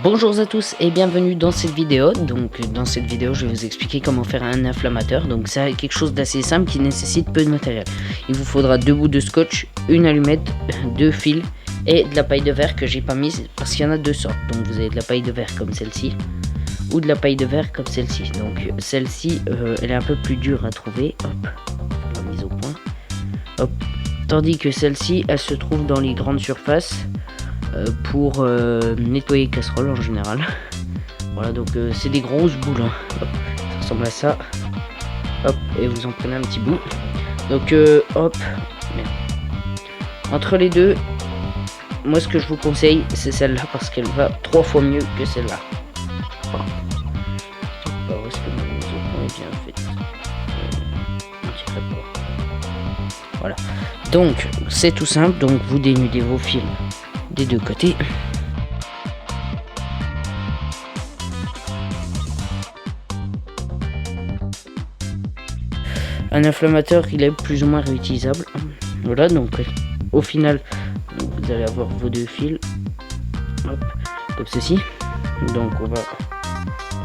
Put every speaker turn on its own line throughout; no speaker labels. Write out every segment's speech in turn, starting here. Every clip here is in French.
Bonjour à tous et bienvenue dans cette vidéo. Donc dans cette vidéo je vais vous expliquer comment faire un inflammateur. Donc c'est quelque chose d'assez simple qui nécessite peu de matériel. Il vous faudra 2 bouts de scotch, une allumette, 2 fils et de la paille de verre que j'ai pas mise parce qu'il y en a 2 sortes. Donc vous avez de la paille de verre comme celle-ci ou de la paille de verre comme celle-ci. Donc celle-ci elle est un peu plus dure à trouver. Hop, la mise au point. Hop. Tandis que celle-ci elle se trouve dans les grandes surfaces pour nettoyer les casseroles en général. Voilà, donc c'est des grosses boules, hein. Hop, ça ressemble à ça. Hop, et vous en prenez un petit bout. Donc hop, merde. Entre les deux, moi ce que je vous conseille c'est celle-là parce qu'elle va 3 fois mieux que celle-là. Alors est-ce que ma mise au point est bien faite? On dirait pas. Voilà, donc c'est tout simple. Donc vous dénudez vos fils des deux côtés. Un inflammateur il est plus ou moins réutilisable. Voilà, donc au final vous allez avoir vos 2 fils, hop, comme ceci. Donc on va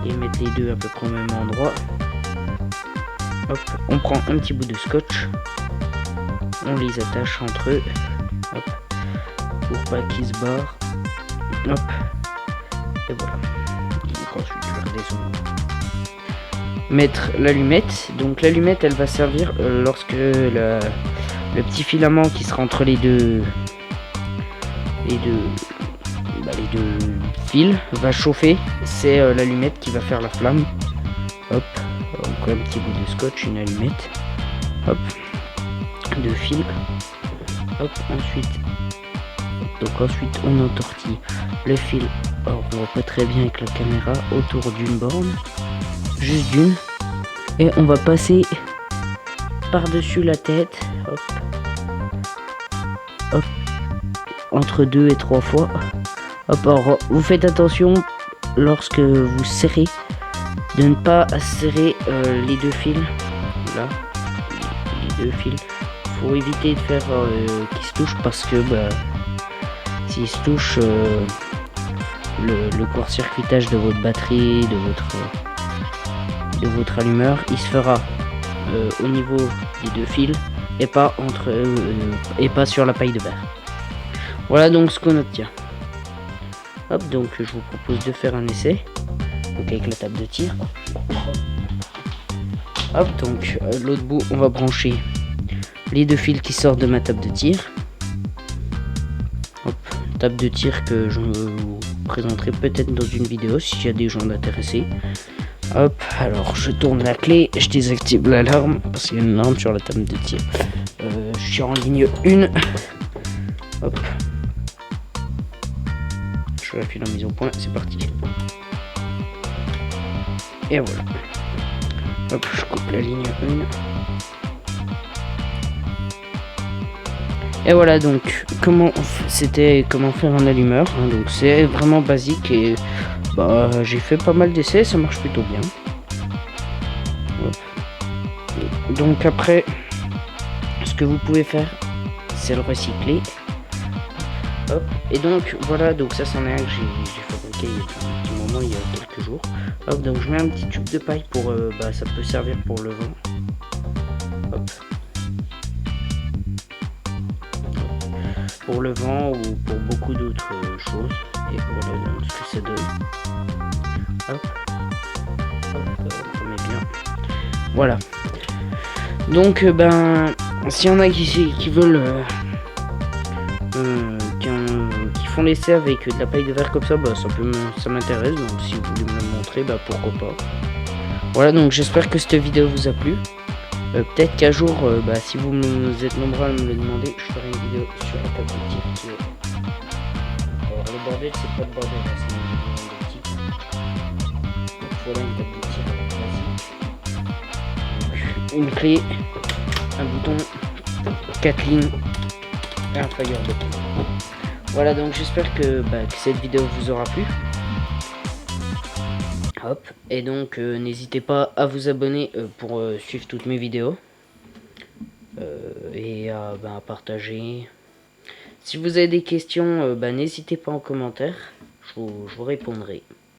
les mettre les deux à peu près au même endroit. Hop, on prend un petit bout de scotch, on les attache entre eux, hop, pour pas qu'ils se barrent. Hop, et voilà. Donc ensuite je vais redescendre. Mettre l'allumette. Donc l'allumette elle va servir lorsque le petit filament qui sera entre les deux fils va chauffer. C'est l'allumette qui va faire la flamme. Hop, donc un petit bout de scotch, une allumette. Hop, 2 fils. Hop, ensuite on entortille le fil. Alors on voit pas très bien avec la caméra, autour d'une borne. Juste d'une, et on va passer par dessus la tête, hop, hop, entre 2 et 3 fois. Hop, alors vous faites attention lorsque vous serrez de ne pas serrer les 2 fils là, les 2 fils. Faut éviter de faire qu'ils se touchent parce que s'ils se touchent, le court-circuitage de votre batterie, de votre allumeur, il se fera au niveau des 2 fils et pas et pas sur la paille de verre. Voilà donc ce qu'on obtient. Hop, donc je vous propose de faire un essai. Donc avec la table de tir. Hop, donc l'autre bout on va brancher les 2 fils qui sortent de ma table de tir. Hop, table de tir que je vous présenterai peut-être dans une vidéo s'il y a des gens intéressés. Hop, alors je tourne la clé, je désactive l'alarme parce qu'il y a une lampe sur la table de tir. Je suis en ligne 1. Hop, je rappuie la mise au point, c'est parti. Et voilà. Hop, je coupe la ligne 1. Et voilà donc comment faire un allumeur, hein. Donc c'est vraiment basique et j'ai fait pas mal d'essais, ça marche plutôt bien. Hop. Donc après, ce que vous pouvez faire, c'est le recycler. Hop. Et donc voilà, donc ça c'en est un que j'ai fabriqué il y a un petit moment, il y a quelques jours. Hop, donc je mets un petit tube de paille pour ça peut servir pour le vent. Hop. Pour le vent ou pour beaucoup d'autres choses. Et voilà donc ce que ça donne. Hop. Hop, on remet bien. Voilà. Donc s'il y en a qui veulent qui font l'essai avec de la paille de verre comme ça, ça m'intéresse. Donc si vous voulez me le montrer, pourquoi pas. Voilà, donc j'espère que cette vidéo vous a plu. Peut-être qu'un jour, si vous êtes nombreux à me le demander, je ferai une vidéo sur la table de tir qui est... Alors le bordel, c'est pas le bordel, hein, c'est une vidéo de tir. Donc voilà une table de tir classique. Une clé, un bouton, 4 lignes et un tailleur de pin. Voilà, donc j'espère que cette vidéo vous aura plu. Hop, et donc n'hésitez pas à vous abonner pour suivre toutes mes vidéos et à partager. Si vous avez des questions, n'hésitez pas en commentaire, je vous répondrai.